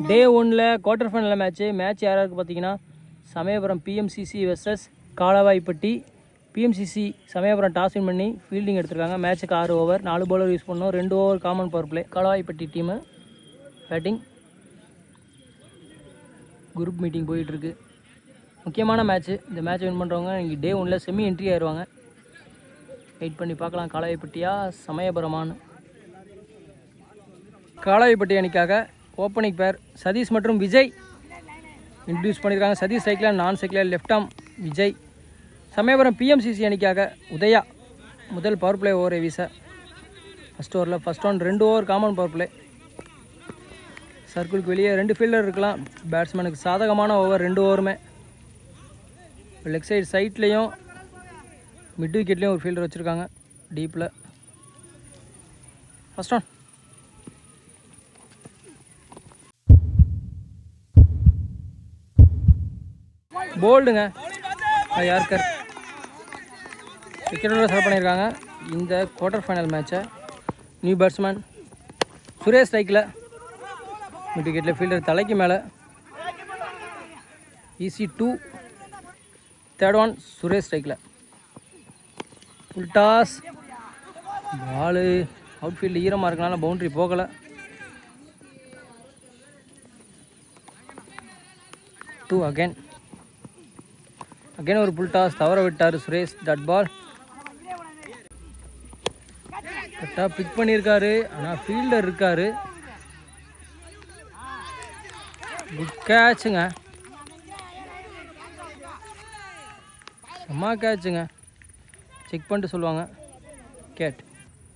டே 1ல் quarter final match யாராருக்கு பார்த்தீங்கன்னா Samayapuram PMCC versus Kalavaipatti. PMCC Samayapuram toss win பண்ணி ஃபீல்டிங் எடுத்திருக்காங்க. மேட்ச்சுக்கு 6 ஓவர் 4 பவுலர் யூஸ் பண்ணோம், 2 over common power play. Kalavaipatti team batting. Group meeting போயிட்டுருக்கு. முக்கியமான மேட்ச்சு. இந்த மேட்ச் வின் பண்ணுறவங்க இன்றைக்கி டே 1ல் செமி என்ட்ரி ஆயிடுவாங்க. வெயிட் பண்ணி பார்க்கலாம் காலவாய்ப்பட்டியா சமயபுரமானு. காலவாய்ப்பட்டி அணிக்காக ஓப்பனிங் பேர் சதீஷ் மற்றும் விஜய் இன்ட்ரடியூஸ் பண்ணியிருக்காங்க. சதீஷ் சைக்கிள் நான் cycle left arm Vijay. Samayapuram PMCC அணிக்காக உதயா முதல் பவர் பிளே ஓவரை வீச ஃபஸ்ட் ஓவரில் first one 2 over common power play. சர்க்கிளுக்கு வெளியே 2 ஃபீல்டர் இருக்கலாம். பேட்ஸ்மேனுக்கு சாதகமான ஓவர் 2 ஓவருமே. லெக் சைடு சைட்லேயும் மிட் விக்கெட்லேயும் ஒரு ஃபீல்டர் வச்சுருக்காங்க டீப்பில். ஃபஸ்ட் ஒன் போல்டுங்க. யார்கர் விக்கெட்டோட செலக்ட் பண்ணியிருக்காங்க இந்த குவார்ட்டர் ஃபைனல் மேட்சை. நியூ பேட்ஸ்மேன் சுரேஷ் ஸ்ட்ரைக்கில். மிட் விக்கெட்டில் ஃபீல்டர் தலைக்கு மேலே. ஈசி 2 தேர்ட் ஒன் சுரேஷ் ஸ்ட்ரைக்கில். Full toss. Ball outfield ஈரமாக இருக்கனால பவுண்ட்ரி போகலை. 2 அகைன் ஒரு புல் டாஸ் தவற விட்டார் சுரேஷ். Dot ball. கரெக்டாக பிக் பண்ணியிருக்காரு, ஆனால் ஃபீல்டர் இருக்கார். குட் கேட்சுங்க, அம்மா கேட்சுங்க. செக் பண்ணிட்டு சொல்லுவாங்க. கேட்.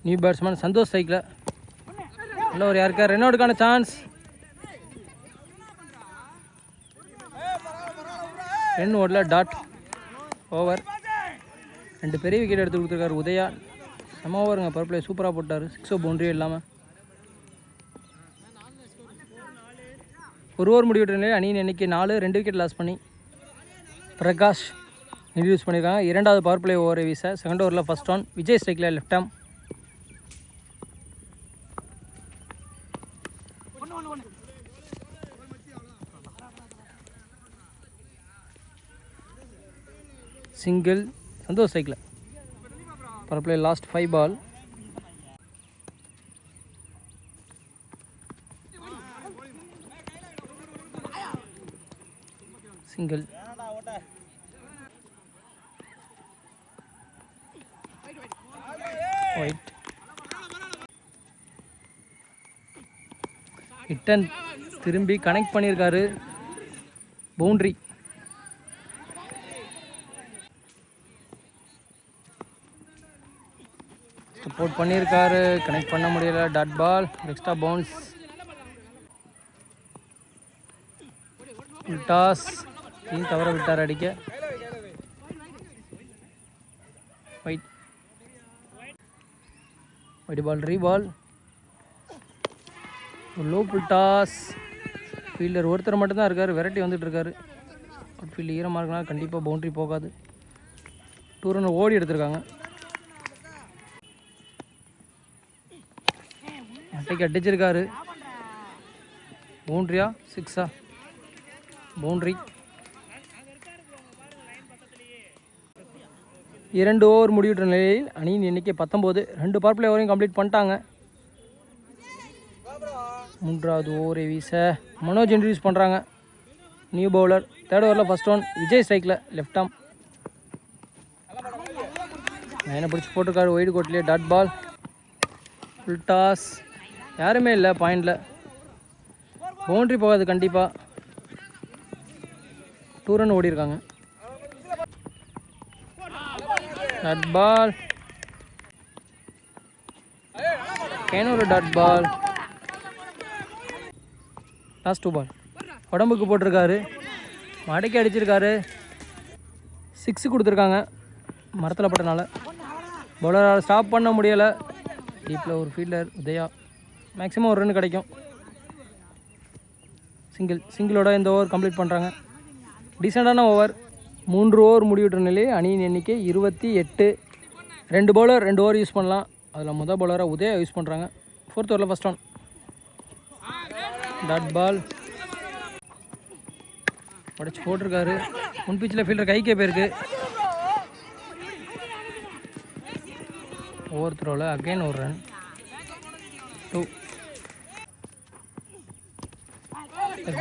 நியூ பேட்ஸ்மேன் சந்தோஷ் சைக்கில். நல்ல ஒரு யாருக்கா ரன் அவுட்டுக்கான சான்ஸ். 10 ஓவரில் டாட் ஓவர். 2 பெரிய விக்கெட் எடுத்து கொடுத்துருக்காரு உதயா. நம்ம ஓவருங்க பவர் பிளே சூப்பராக போட்டார். 6 பவுண்டரியும் இல்லாமல். ஒரு ஓவர் முடிவிட்ட நிலையில் அணியின் எண்ணிக்கை 4, 2 விக்கெட் லாஸ் பண்ணி பிரகாஷ் இன்ட்ரடியூஸ் பண்ணியிருக்காங்க. 2வது பவர் பிளே ஓவரை வீச செகண்ட் ஓவரில் ஃபஸ்ட் ஒன் விஜய் ஸ்ட்ரைக்கில் left arm. Single Santhosh cycle. Power play last 5 ball. Single. Wide. ஹிட்டன் திரும்பி கனெக்ட் பண்ணியிருக்காரு. பவுண்ட்ரி. சப்போர்ட் பண்ணியிருக்காரு, கனெக்ட் பண்ண முடியல. Dot ball. Extra bounce. Toss தவற விட்டார் அடிக்க. Wide. Wide ball reball. Low full toss. Fielder ஒருத்தர் மட்டும்தான் இருக்கார், வெரைட்டி வந்துட்டு இருக்காரு. அவுட் ஃபீல்டு ஈரமாக இருக்குன்னா கண்டிப்பாக பவுண்ட்ரி போகாது. 2 ரன் ஓடி எடுத்திருக்காங்க. அட்டைக்கு அடிச்சிருக்காரு. பவுண்ட்ரியா 6ஆ? பவுண்ட்ரி. 2 ஓவர் முடிவிட்ட நிலையில் அணியின் எண்ணிக்கை 19. 2 பவர் பிளே ஓவரையும் கம்ப்ளீட் பண்ணிட்டாங்க. 3வது ஓவரை வீச மனோஜ் இன்ட்ரடியூஸ் பண்ணுறாங்க. New bowler. தேர்ட் ஓவரில் ஃபஸ்ட் ஒன் விஜய் ஸ்ட்ரைக்கில் லெஃப்ட் ஆம். லைனை பிடிச்சி போட்டிருக்காரு ஒயிட் கோட்லேயே. Dot ball. Full toss. யாருமே இல்லை பாயிண்டில். பவுண்ட்ரி போகாது கண்டிப்பாக. 2 ரன் ஓடி இருக்காங்க. Dot ball. ஒரு டாட் பால். லாஸ்ட் 2 பால். உடம்புக்கு போட்டிருக்காரு, மடக்கி அடிச்சிருக்காரு. 6 கொடுத்துருக்காங்க மரத்தில் பட்டனால. பவுலரால் ஸ்டாப் பண்ண முடியலை. டீப்பில் ஒரு ஃபீல்டர் உதயா. மேக்ஸிமம் 1 ரன் கிடைக்கும். சிங்கிளோட இந்த ஓவர் கம்ப்ளீட் பண்ணுறாங்க. டீசெண்டான ஓவர். 3 ஓவர் முடிவிட்ட நிலையில் அணியின் எண்ணிக்கை 28. 2 பவுலர் 2 ஓவர் யூஸ் பண்ணலாம். அதில் முதல் பவுலராக உதயா யூஸ் பண்ணுறாங்க. 4th ஓவரில் ஃபஸ்ட் ஒன் டாட் பால். உடச்சி போட்டிருக்காரு. முன் பிச்சில் ஃபீல்டர் கைக்கே போயிருக்கு. ஓவர் த்ரோவில் அகைன் ஒரு run. 2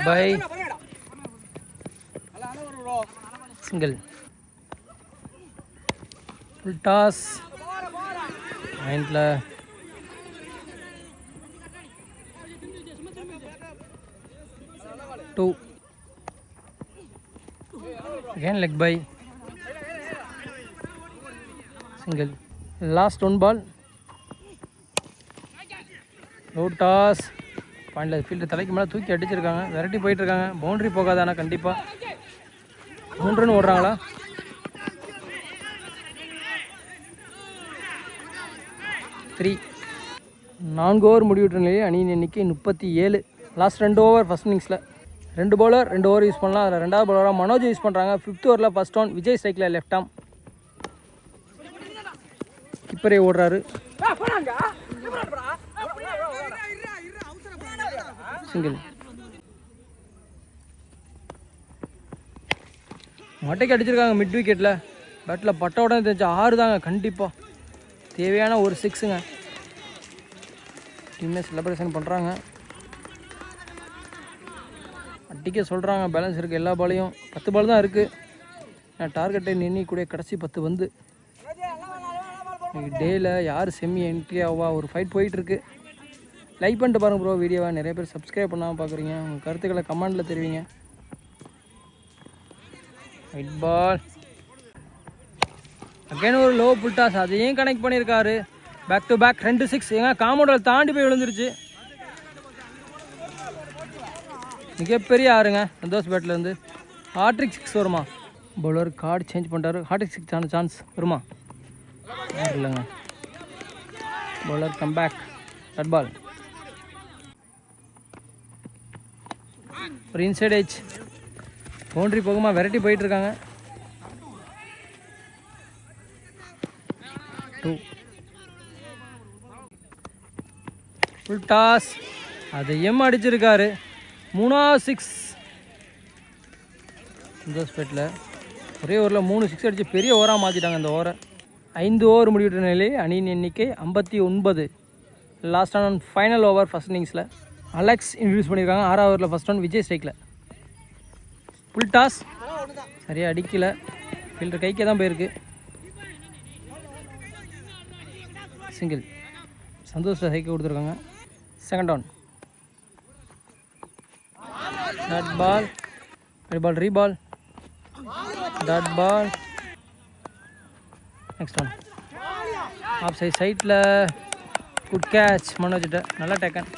bye single. Full toss மைண்டில். again leg by single. Last one ball. Low toss. பாயிண்டில் ஃபீல்டர் தலைக்கு மேலே தூக்கி அடிச்சிருக்காங்க. விரட்டி போயிட்டுருக்காங்க. பவுண்ட்ரி போகாதானா கண்டிப்பாக. 3 ரன் ஓடுறாங்களா? த்ரீ. 4 ஓவர் முடிவிட்ட நிலையில் அணியின் எண்ணிக்கை 37. லாஸ்ட் 2 ஓவர் ஃபஸ்ட் இன்னிங்ஸில் 2 பவுலர் 2 ஓவர் யூஸ் பண்ணலாம். அதில் 2வது பவுலராக மனோஜ் யூஸ் பண்ணுறாங்க. 5th ஓவரில் ஃபஸ்ட் ஒன் விஜய் ஸ்ட்ரைக்கில் லெஃப்ட் ஆம். கீப்பரே ஓடுறாரு. சிங்கிள். மட்டைக்கு அடிச்சிருக்காங்க மிட் விக்கெட்டில். பேட்டில் பட்ட உடனே தெரிஞ்ச 6 தாங்க கண்டிப்பாக. தேவையான ஒரு 6ங்க. டீமே செலிப்ரேஷன் பண்ணுறாங்க. அடிக்க சொல்கிறாங்க. பேலன்ஸ் இருக்குது எல்லா பாலையும். 10 பால் தான் இருக்குது. டார்கெட்டை நின்னிக்கூடிய கடைசி 10 வந்து டேயில் யார் செம்மி என்ட்ரி ஆவா ஒரு ஃபைட் போயிட்டுருக்கு. லைக் பண்ணிட்டு பாருங்கள் ப்ரோ வீடியோவை. நிறைய பேர் சப்ஸ்கிரைப் பண்ணாமல் பார்க்குறீங்க. உங்கள் கருத்துக்களை கமெண்டில் தெரிவிங்க. ஒயிட் பால் அகைன் ஒரு லோ புல் டாஸ். அதையும் கனெக்ட் பண்ணியிருக்காரு. Back to back 2 6. ஏங்க காம்பவுண்டில் தாண்டி போய் விழுந்துருச்சு. மிகப்பெரிய ஆறுங்க சந்தோஷ் பேட்லேருந்து. ஹாட்ரிக் 6 வருமா? பவுலர் கார்டு சேஞ்ச் பண்ணுறாரு. ஹாட்ரிக் 6 சான்ஸ் வருமா? இல்லைங்க. Bowler come back. That ball ஒரு இன்சைட் எட்ஜ். பவுண்ட்ரி போகுமா? வெரைட்டி போயிட்டுருக்காங்க. 2 ஃபுல் டாஸ். அதையும் அடிச்சிருக்காரு. 3வது 6 சந்தோஷ் பேட்டில். ஒரே ஓவரில் 3 6 அடித்து பெரிய ஓவராக மாற்றிட்டாங்க இந்த ஓவரை. 5 ஓவர் முடிவிட்ட நிலையில் அணியின் எண்ணிக்கை 59. லாஸ்டான ஃபைனல் ஓவர் ஃபஸ்ட் இன்னிங்ஸில் அலெக்ஸ் இன்ட்ரடியூஸ் பண்ணியிருக்காங்க. 6வது ஓவரில் ஃபஸ்ட் ஒன் விஜய் ஸ்ட்ரைக்கில். ஃபுல் டாஸ் சரியாக அடிக்கலை. ஃபீல்டர் கைக்கே தான் போயிருக்கு. சிங்கிள். சந்தோஷில் சைக்கிள் கொடுத்துருக்காங்க. Second one. Dot ball. Red ball reball. Dot ball. Next one. Off side சைட்டில் குட் கேட்ச் மனோஜிட்ட. நல்லா டேக்கன்.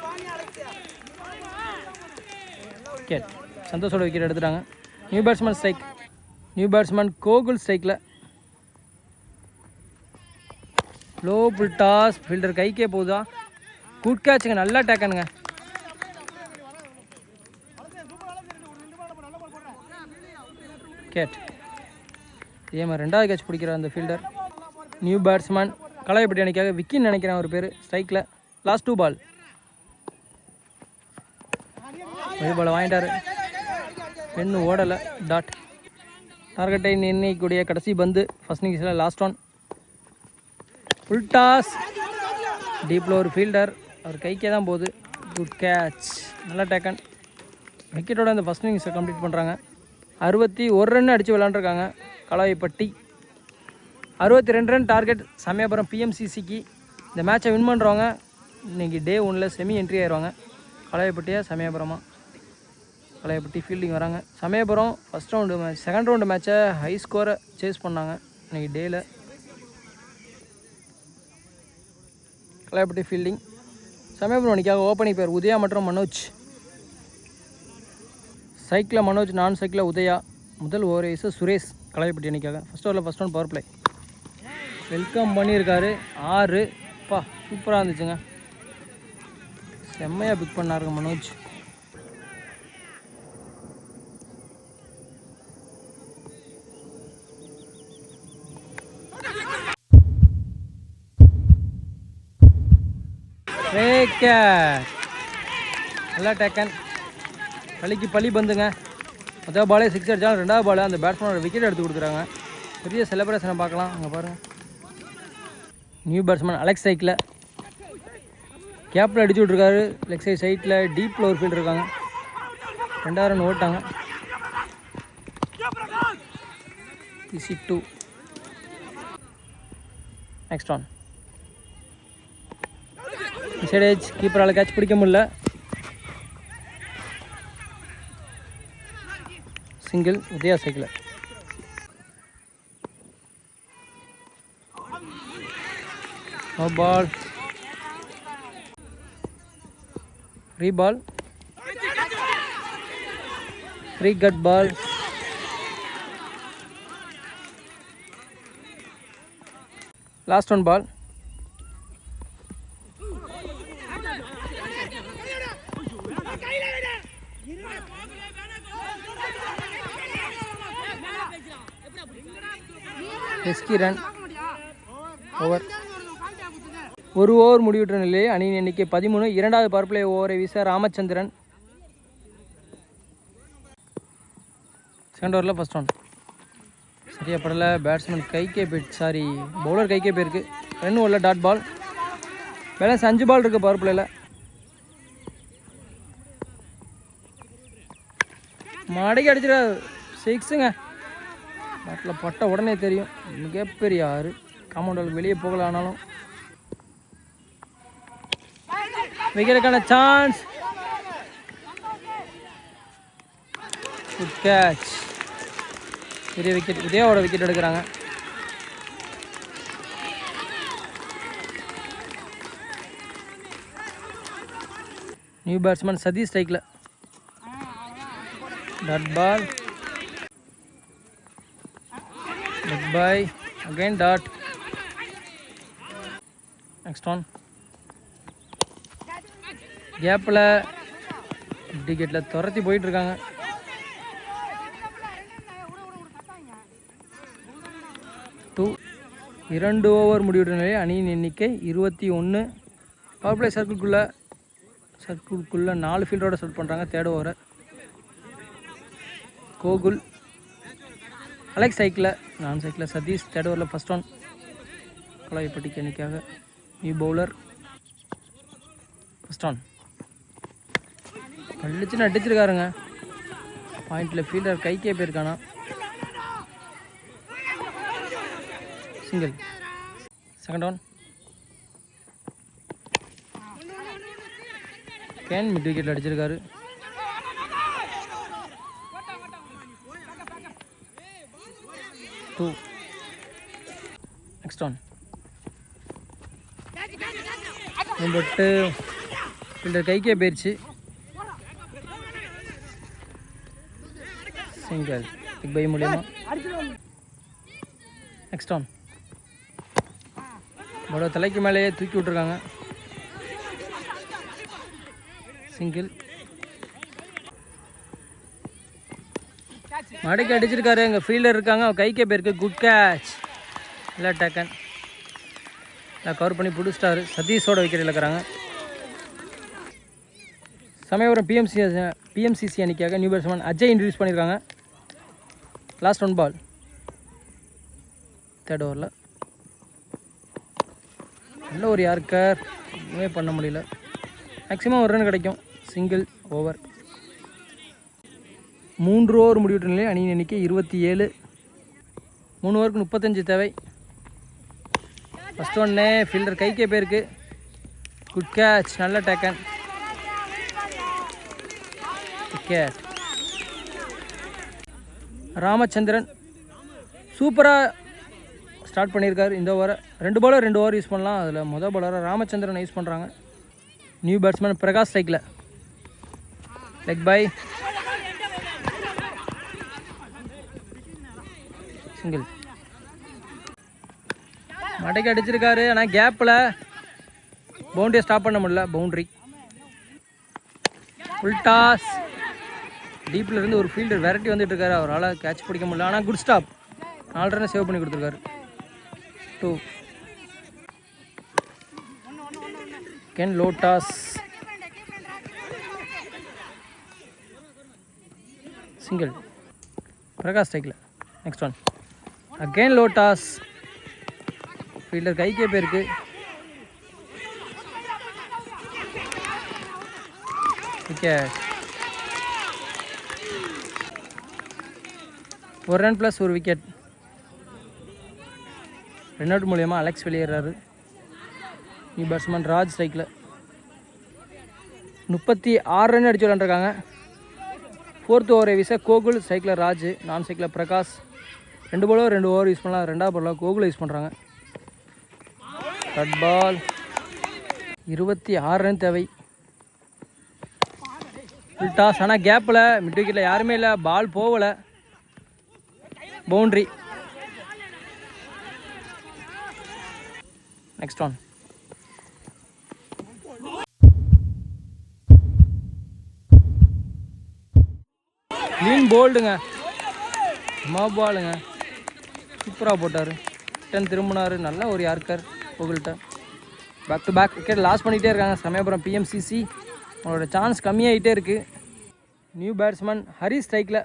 விக்கெட். சந்தோஷோட விக்கெட் எடுத்துட்டாங்க. New batsman strike. New batsman Gokul ஸ்ட்ரைக்கில். Low full toss. ஃபீல்டர் கைக்கே போகுதா? குட் கேட்சுங்க. நல்லா டேக்கனுங்க. விக்கெட். இதே மாதிரி 2வது கேட்ச் பிடிக்கிற அந்த ஃபீல்டர். நியூ பேட்ஸ்மேன் கலாயப்பட்டி அணிக்காக விக்கின்னு நினைக்கிறேன் ஒரு பேர் ஸ்ட்ரைக்கில். லாஸ்ட் 2 பால். ஒரு பால் வாங்கிட்டாரு. இன்னும் ஓடலை. டாட். டார்கெட்டை நிர்ணயிக்கூடிய கடைசி பந்து ஃபஸ்ட் இன்னிங்ஸில் லாஸ்ட் ஒன். Full toss. டீப்பில் ஒரு ஃபீல்டர். அவர் கைக்கே தான் போகுது. Good catch. நல்லா டேக்கன். விக்கெட்டோட இந்த ஃபஸ்ட் இன்னிங்ஸை கம்ப்ளீட் பண்ணுறாங்க. 61 ரன் அடித்து விளாண்டுருக்காங்க கலாயப்பட்டி. 62 ரன் டார்கெட் சமயபுரம் பிஎம்சிசிக்கு. இந்த மேட்சை வின் பண்ணுறவங்க இன்றைக்கி டே 1 செமி என்ட்ரி ஆயிடுவாங்க. கலாயப்பட்டியாக சமயபுரமாக. கலாயப்பட்டி ஃபீல்டிங் வராங்க. Samayapuram first round match second round மேட்சை ஹை ஸ்கோரை சேஸ் பண்ணாங்க இன்றைக்கி டேயில். கலாயப்பட்டி ஃபீல்டிங். சமயபுரம் அணிக்காக ஓப்பனிங் பேர் உதயா மற்றும் மனோஜ். சைக்கிளில் மனோஜ், நான் சைக்கிளில் உதயா. முதல் ஓவர் வைஸ் சுரேஷ் கலாயப்பட்டி அணிக்காக. ஃபஸ்ட் ஓவரில் first one power play. Welcome பண்ணியிருக்காரு. 6. பா சூப்பராக இருந்துச்சுங்க. செம்மையாக பிக் பண்ணாருங்க மனோஜ். நல்லா டேக்கன். பலிக்கு பலி பந்துங்க. முதல் பாலே 6 அடித்தாலும் ரெண்டாவது பால் அந்த பேட்ஸ்மேனோட விக்கெட் எடுத்து கொடுக்குறாங்க. பெரிய செலிப்ரேஷனை பார்க்கலாம். அங்கே பாருங்கள், நியூ பேட்ஸ்மேன் அலெக்ஸ் சைக்கில் கேப்பில் அடிச்சு விட்ருக்காரு. லெக் சைட் சைட்டில் டீப்பில் ஒரு ஃபீல்டு இருக்காங்க. 2 ரன் ஓட்டாங்க. Easy 2. Next on side edge கீப்பரால் கேட்ச் பிடிக்க முடியல. Single Udaya cycle. No ball. Free ball. Free cut ball. Last one ball. Risky run over. ஒரு ஓவர் முடிவுற்ற நிலையில் அணியின் எண்ணிக்கை 13. இரண்டாவது பவர் பிளே ஓவரை வீச ராமச்சந்திரன். செகண்ட் ஓவரில் ஃபர்ஸ்ட் ஒன் சரியா படலை. பேட்ஸ்மேன் கைக்கே போயிட்டு, சாரி பவுலர் கைக்கே போயிருக்கு. 2 ஓவரில் டாட் பால். பேலன்ஸ் 5 பால் இருக்குது பவர் பிளேயில். மடக்கி அடிச்சிட 6ங்க. பேட்டில் பட்ட உடனே தெரியும். மிகப்பெரிய 6. காம்பவுண்ட் வெளியே போகல. ஆனாலும் விக்கெட்டுக்கான சான்ஸ். Good catch. பெரிய விக்கெட். உதயாவோட விக்கெட் எடுக்கிறாங்க. நியூ பேட்ஸ்மேன் சதீஷ் ஸ்ட்ரைக்கில். Dot ball. Big bye. Again dot. Next one. கேப்பில் டிக்கெட்டில் துரத்தி போயிட்டுருக்காங்க. இரண்டு ஓவர் முடிவுற்ற நிலையில் அணியின் எண்ணிக்கை 21. பவர் பிளே சர்க்கிள்குள்ளே 4 ஃபீல்டரோட செட் பண்ணுறாங்க. தேர்ட் ஓவரை கோகுல். அலெக்ஸ் சைக்கிளில், நான் சைக்கிளில் சதீஷ். தேர்ட் ஓவரில் ஃபர்ஸ்ட் ஒன். கலாய்ப்பட்டிக்கு அணிக்காக நியூ பவுலர். ஃபர்ஸ்ட் ஒன் அடிச்சுன்னு அடிச்சிருக்காருங்க. பாயிண்டில் ஃபீல்டர் கைக்கே போயிருக்கானா. Single. Second one can mid விக்கெட்டில் அடிச்சிருக்காரு. நெக்ஸ்ட் ஒன் பட்டு ஃபீல்டர் கைக்கே போயிடுச்சு. சிங்கிள். பிக் பை மூலியமா. நெக்ஸ்ட் ஒன் பட தலைக்கு மேலேயே தூக்கி விட்டுருக்காங்க. சிங்கிள். மடக்கி அடிச்சிருக்காரு. எங்க ஃபீல்டர் இருக்காங்க, கைக்கே போயிருக்கு. Good catch. இல்லை டேக்கன். இல்லை கவர் பண்ணி பிடிச்சிட்டாரு. சதீஷோட விக்கெட் இழக்கிறாங்க. சமயபுரம் பிஎம்சிசி அணிக்காக நியூ பேட்ஸ்மேன் அஜய் இன்ட்ரடியூஸ் பண்ணியிருக்காங்க. Last one ball. தேர்ட் ஓவரில் நல்ல ஒரு யார்க்கர். ஒன்றுமே பண்ண முடியல. மேக்ஸிமம் ஒரு ரன் கிடைக்கும். Single over. 3 ஓவர் முடிவுற்ற நிலையில் அணியின் எண்ணிக்கை 27. 3 ஓவருக்கு 35 தேவை. ஃபஸ்ட் ஒன்னே ஃபீல்டர் கைக்கே போயிருக்கு. Good catch. நல்ல டேக்கன். விக்கெட். ராமச்சந்திரன் சூப்பராக ஸ்டார்ட் பண்ணியிருக்காரு இந்த ஓவரை. 2 பாலர் 2 ஓவர் யூஸ் பண்ணலாம். அதில் மொதல் பாலராக ராமச்சந்திரன் யூஸ் பண்ணுறாங்க. நியூ பேட்ஸ்மேன் பிரகாஷ் ஸ்ட்ரைக்கில். Leg by. சிங்கிள். மடக்கி அடிச்சிருக்காரு. ஆனால் கேப்பில் பவுண்டரியை ஸ்டாப் பண்ண முடியல. பவுண்ட்ரி. Full toss. டீப்பில் இருந்து ஒரு ஃபீல்டர் விரட்டி வந்துட்டு இருக்காரு. அவரால் கேட்ச் பிடிக்க முடியல. ஆனால் குட் ஸ்டாப். 4 ரன்னை சேவ் பண்ணி கொடுத்துருக்காரு. 2. Can low toss. Single. Prakash ஸ்ட்ரைக்கில். Next one again low toss. Fielder கைக்கே போயிருக்கு. விக்கெட். ஒரு ரன் ப்ளஸ் ஒரு விக்கெட். ரன் அவுட் மூலியமாக அலெக்ஸ் வெளியேறாரு. நியூ பேட்ஸ்மேன் ராஜ் ஸ்ட்ரைக்கில். 36 ரன் அடிச்சு விளாண்டுருக்காங்க. 4th ஓவரை வீச கோகுல், ஸ்ட்ரைக்கில் ராஜ், நான் ஸ்ட்ரைக்கில் பிரகாஷ். 2 பாலோ 2 ஓவர் யூஸ் பண்ணலாம். 2வது பாலில் கோகுலை யூஸ் பண்ணுறாங்க. Cut ball. 26 ரன் தேவை. Full toss. ஆனால் கேப்பில் மிட் விக்கெட்டில் யாருமே இல்லை. பால் போகலை. பவுண்ட்ரி. நெக்ஸ்ட் ஒன் க்ளீன் போல்டுங்க. பாலுங்க சூப்பராக போட்டார். 10 திரும்பினார். நல்ல ஒரு யார்கர் கோகுல்கிட்ட. Back to back wicket loss பண்ணிகிட்டே இருக்காங்க சமயபுரம் பிஎம்சிசி. அவங்களோட சான்ஸ் கம்மியாகிட்டே இருக்குது. நியூ பேட்ஸ்மேன் ஹரி ஸ்ட்ரைக்கில்.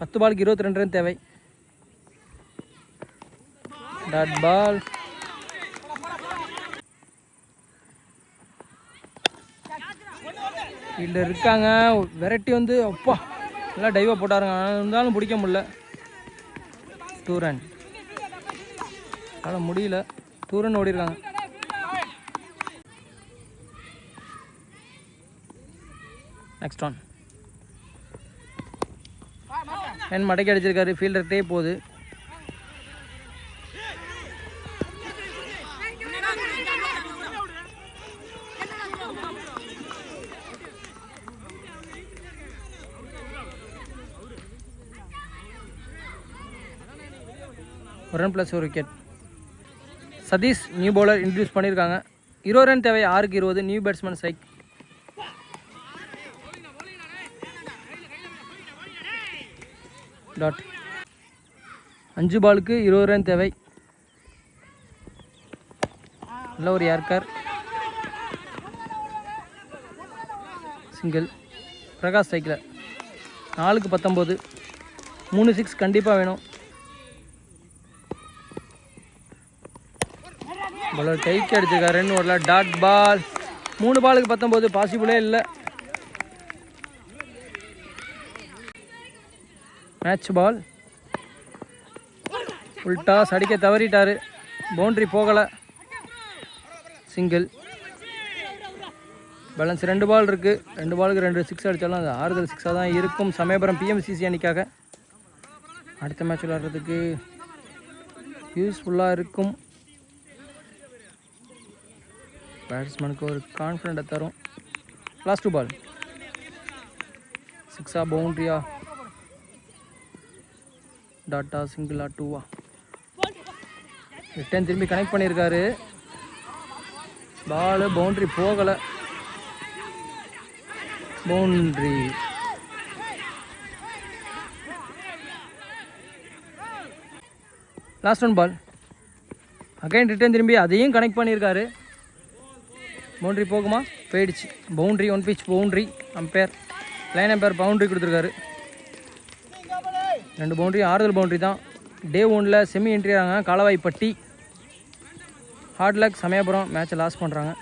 10 பாலுக்கு 22 ரன் தேவை. Dot ball. ஃபீல்டர் இருக்காங்க. வெரைட்டி வந்து அப்பா நல்லா டைவாக போட்டாருங்க. இருந்தாலும் பிடிக்க முடியல. 2 ரன். அதனால் முடியல. 2 ரன் ஓடிருக்காங்க. நெக்ஸ்ட் ஒன் என் மடக்கி அடிச்சிருக்காரு. ஃபீல்டர்கிட்டே போகுது. ஒரு ரன் ப்ளஸ் ஒரு wicket. Sathish new bowler introduce பண்ணியிருக்காங்க. 20 ரன் தேவை. 6க்கு 20. New batsman strike. டாட். 5 பாலுக்கு 20 ரன் தேவை. நல்ல ஒரு யார்கர். சிங்கிள். பிரகாஷ் ஸ்ட்ரைக்கில். 4க்கு 19. 3 6 கண்டிப்பாக வேணும். பாலர் கைக்கு அடிச்சிருக்காரு. 2 ஓடல. Dot ball. 3 பாலுக்கு 19. பாசிபிளே இல்லை. மேட்ச் பால். ஃபுல் டாஸ் அடிக்க தவறிட்டார். பவுண்ட்ரி போகலை. சிங்கிள். பேலன்ஸ் 2 பால் இருக்குது. 2 பாலுக்கு 2 6 அடித்தாலும் அது ஆறுதல் 6ஆக தான் இருக்கும் சமயபுரம் பிஎம்சிசி அணிக்காக. அடுத்த மேட்ச் விளையாடுறதுக்கு யூஸ்ஃபுல்லாக இருக்கும். பேட்ஸ்மேனுக்கு ஒரு கான்ஃபிடென்ட்டை தரும். லாஸ்ட் 2 பால். 6ஆ பவுண்ட்ரியா டாட்டா சிங்கிளா 2வா? ரிட்டர்ன் திரும்பி கனெக்ட் பண்ணியிருக்காரு. பால் பவுண்ட்ரி போகலை. பவுண்ட்ரி. லாஸ்ட் 1 பால். அகைன் ரிட்டர்ன் திரும்பி அதையும் கனெக்ட் பண்ணியிருக்காரு. பவுண்ட்ரி போகுமா? போயிடுச்சு. Boundary. 1 pitch boundary. Umpire line umpire boundary கொடுத்துருக்காரு. 2 பவுண்ட்ரி ஆறுதல் பவுண்ட்ரி தான். டே 1ல் செமி என்ட்ரி ஆகிறாங்க காலவாய்ப்பட்டி. ஹார்ட் லக் சமயபுரம் மேட்சை லாஸ் பண்ணுறாங்க.